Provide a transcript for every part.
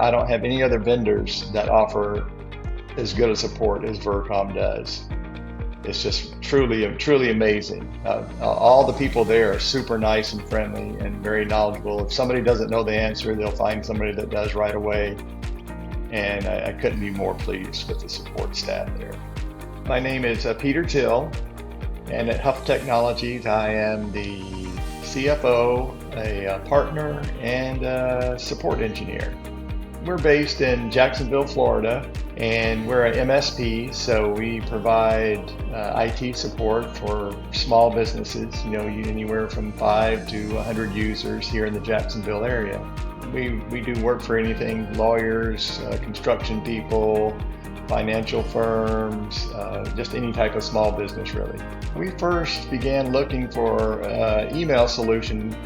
I don't have any other vendors that offer as good a support as Vircom does. It's just truly amazing. All the people there are super nice and friendly and very knowledgeable. If somebody doesn't know the answer, they'll find somebody that does right away. And I couldn't be more pleased with the support staff there. My name is Peter Till, and at Huff Technologies, I am the CFO, a partner, and a support engineer. We're based in Jacksonville, Florida, and we're an MSP, so we provide IT support for small businesses, anywhere from 5 to 100 users here in the Jacksonville area. We do work for anything, lawyers, construction people, financial firms, just any type of small business really. We first began looking for an email solution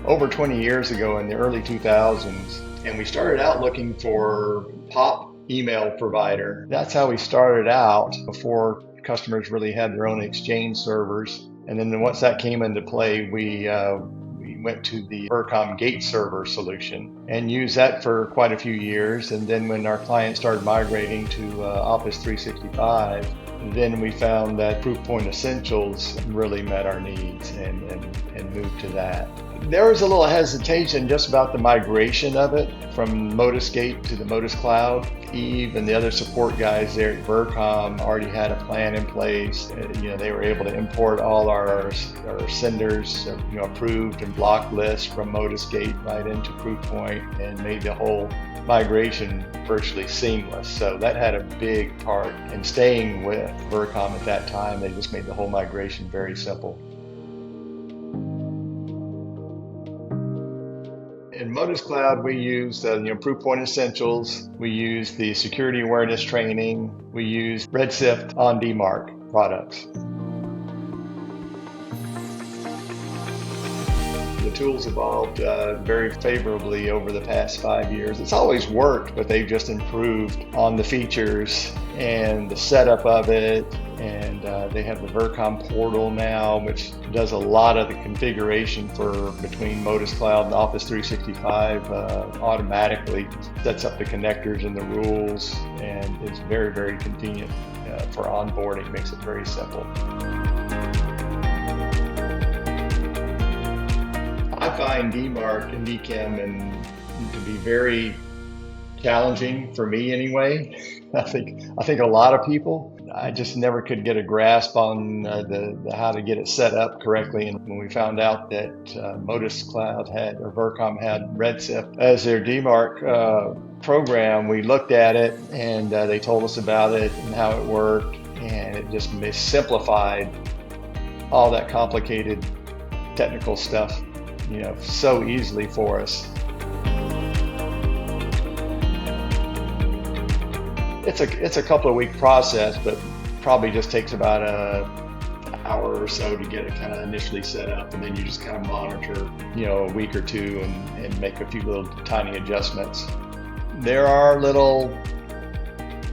over 20 years ago in the early 2000s. And we started out looking for POP email provider. That's how we started out before customers really had their own Exchange servers. And then once that came into play, we went to the Vircom Gate server solution and used that for quite a few years. And then when our clients started migrating to Office 365, then we found that Proofpoint Essentials really met our needs and moved to that. There was a little hesitation just about the migration of it from Modus Gate to the Modus Cloud. Eve and the other support guys there at Vircom already had a plan in place. They were able to import all our senders, approved and blocked lists from Modus Gate right into Proofpoint and made the whole migration virtually seamless. So that had a big part in staying with Vircom at that time. They just made the whole migration very simple. In Modus Cloud, we use Proofpoint Essentials. We use the security awareness training. We use Red Sift OnDMARC products. The tools evolved very favorably over the past 5 years. It's always worked, but they've just improved on the features and the setup of it. And they have the Vircom Portal now, which does a lot of the configuration for between Modus Cloud and Office 365 automatically. Sets up the connectors and the rules, and it's very convenient for onboarding. Makes it very simple. I find DMARC and DKIM to be very challenging for me anyway. I think a lot of people. I just never could get a grasp on how to get it set up correctly. And when we found out that Modus Cloud or Vircom had Red Sift as their DMARC program, we looked at it and they told us about it and how it worked, and it just simplified all that complicated technical stuff, so easily for us. It's a couple of week process, but probably just takes about an hour or so to get it kind of initially set up, and then you just kind of monitor, a week or two and make a few little tiny adjustments. There are little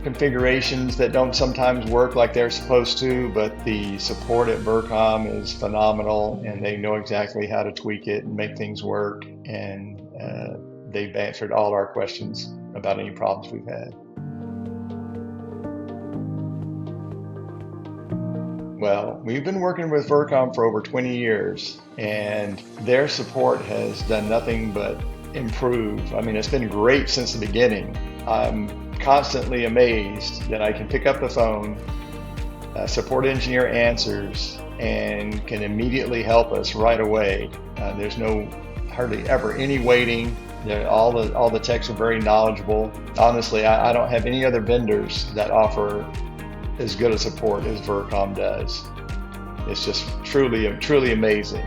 configurations that don't sometimes work like they're supposed to, but the support at Vircom is phenomenal, and they know exactly how to tweak it and make things work, and they've answered all our questions about any problems we've had. Well, we've been working with Vircom for over 20 years, and their support has done nothing but improve. I mean, it's been great since the beginning. I'm constantly amazed that I can pick up the phone, a support engineer answers, and can immediately help us right away. There's hardly ever any waiting. All the techs are very knowledgeable. Honestly, I don't have any other vendors that offer as good a support as Vircom does. It's just truly amazing.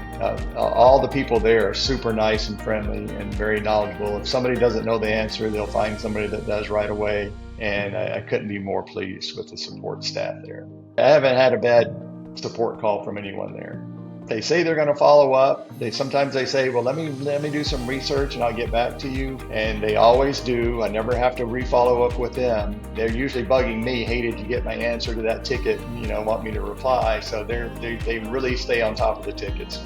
All the people there are super nice and friendly and very knowledgeable. If somebody doesn't know the answer, they'll find somebody that does right away. And I couldn't be more pleased with the support staff there. I haven't had a bad support call from anyone there. They say they're going to follow up. Sometimes they say, well, let me do some research and I'll get back to you. And they always do. I never have to re-follow up with them. They're usually bugging me, hey, did you get my answer to that ticket? Want me to reply. So they really stay on top of the tickets.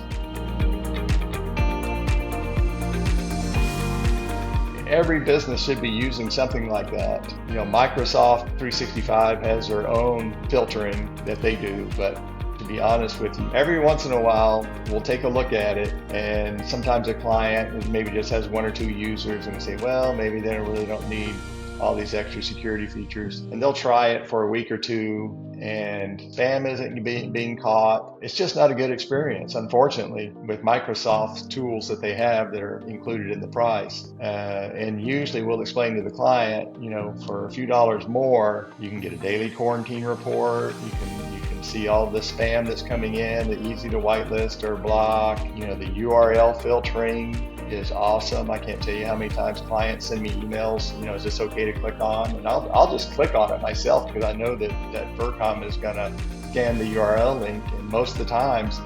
every business should be using something like that. You know, Microsoft 365 has their own filtering that they do, but to be honest with you, every once in a while we'll take a look at it, and sometimes a client maybe just has 1 or 2 users and we say, well, maybe they really don't need all these extra security features, and they'll try it for a week or 2 and spam isn't being caught. It's just not a good experience, unfortunately, with Microsoft's tools that they have that are included in the price. And usually we'll explain to the client, you know, for a few dollars more, you can get a daily quarantine report. You can see all the spam that's coming in, the easy to whitelist or block. You know, the URL filtering is awesome. I can't tell you how many times clients send me emails, you know, is this okay to click on? And I'll just click on it myself because I know that Vircom is going to scan the URL link, and most of the times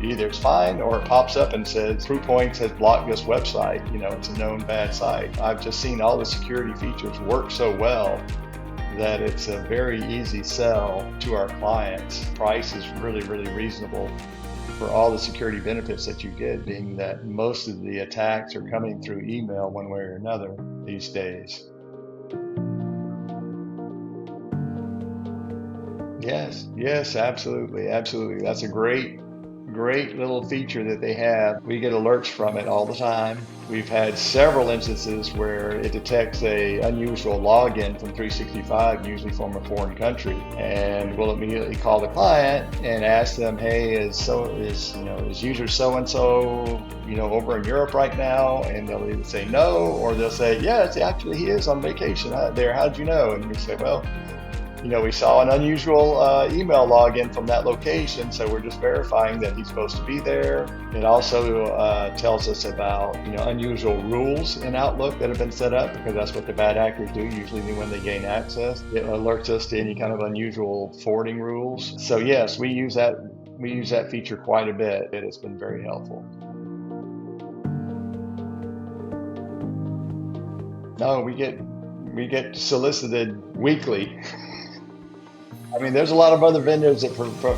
either it's fine or it pops up and says Proofpoint has blocked this website. You know, it's a known bad site. I've just seen all the security features work so well that it's a very easy sell to our clients. Price is really, really reasonable for all the security benefits that you get, being that most of the attacks are coming through email one way or another these days. Yes, absolutely. That's a great little feature that they have. We get alerts from it all the time. We've had several instances where it detects a unusual login from 365, usually from a foreign country, and we'll immediately call the client and ask them, hey, is user so and so, you know, over in Europe right now? And they'll either say no, or they'll say, yes, actually he is on vacation there. How'd you know? And we say, well, you know, we saw an unusual email login from that location, so we're just verifying that he's supposed to be there. It also tells us about, you know, unusual rules in Outlook that have been set up, because that's what the bad actors do usually when they gain access. It alerts us to any kind of unusual forwarding rules. So yes, we use that feature quite a bit, and it's been very helpful. No, we get solicited weekly. I mean, there's a lot of other vendors that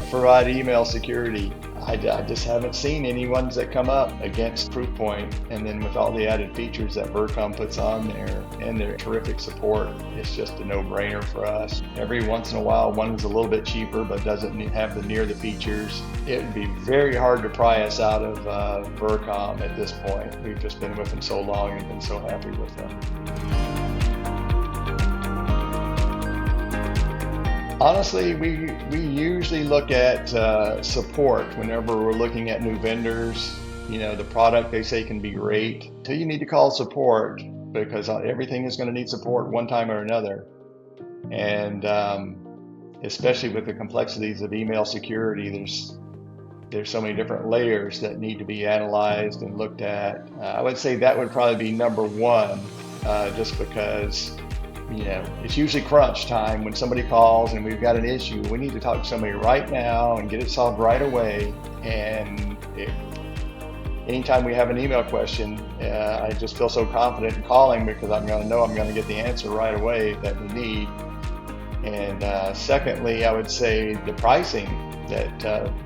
provide email security. I just haven't seen any ones that come up against Proofpoint. And then with all the added features that Vircom puts on there and their terrific support, it's just a no-brainer for us. Every once in a while, one's a little bit cheaper but doesn't have near the features. It would be very hard to pry us out of Vircom at this point. We've just been with them so long and been so happy with them. Honestly, we usually look at support whenever we're looking at new vendors. You know, the product they say can be great, so you need to call support, because everything is going to need support one time or another. And especially with the complexities of email security, there's so many different layers that need to be analyzed and looked at. I would say that would probably be number one, just because, you know, it's usually crunch time when somebody calls and we've got an issue. We need to talk to somebody right now and get it solved right away. And anytime we have an email question, I just feel so confident in calling, because I'm going to know I'm going to get the answer right away that we need. And secondly, I would say the pricing that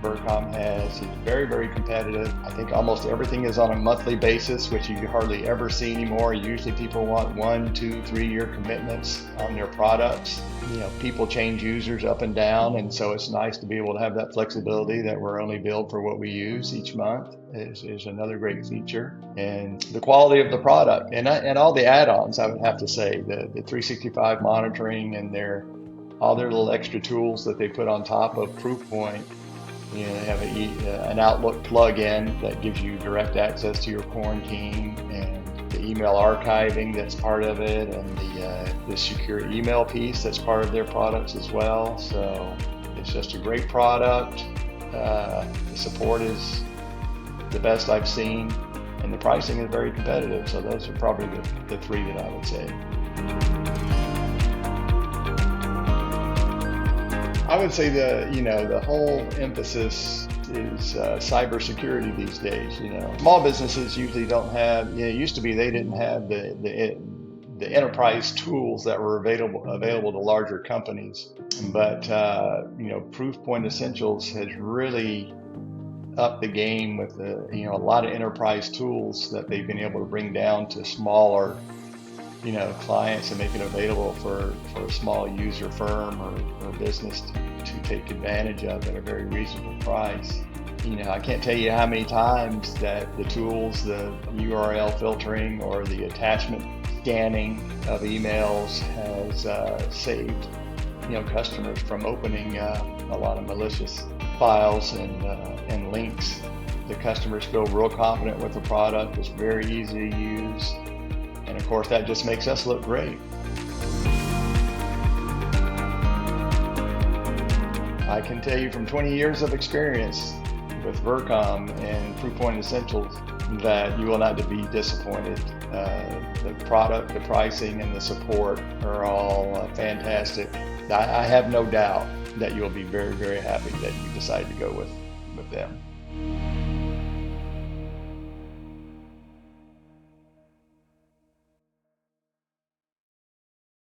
Vircom has is very, very competitive. I think almost everything is on a monthly basis, which you hardly ever see anymore. Usually people want 1, 2, 3-year commitments on their products. You know, people change users up and down, and so it's nice to be able to have that flexibility that we're only billed for what we use each month is another great feature. And the quality of the product and all the add-ons, I would have to say, the 365 monitoring and all their little extra tools that they put on top of Proofpoint. You know, they have an Outlook plug-in that gives you direct access to your quarantine, and the email archiving that's part of it, and the secure email piece that's part of their products as well. So it's just a great product. The support is the best I've seen, and the pricing is very competitive. So those are probably the 3 that I would say. I would say the whole emphasis is cybersecurity these days. You know, small businesses usually don't have. You know, it used to be they didn't have the enterprise tools that were available to larger companies. But you know, Proofpoint Essentials has really upped the game with a lot of enterprise tools that they've been able to bring down to smaller clients and make it available for a small user firm or business to take advantage of at a very reasonable price. I can't tell you how many times that the tools, the URL filtering or the attachment scanning of emails has saved customers from opening a lot of malicious files and links. The customers feel real confident with the product. It's very easy to use, and of course that just makes us look great. I can tell you from 20 years of experience with Vircom and Proofpoint Essentials that you will not be disappointed. The product, the pricing, and the support are all fantastic. I have no doubt that you'll be very, very happy that you decided to go with them.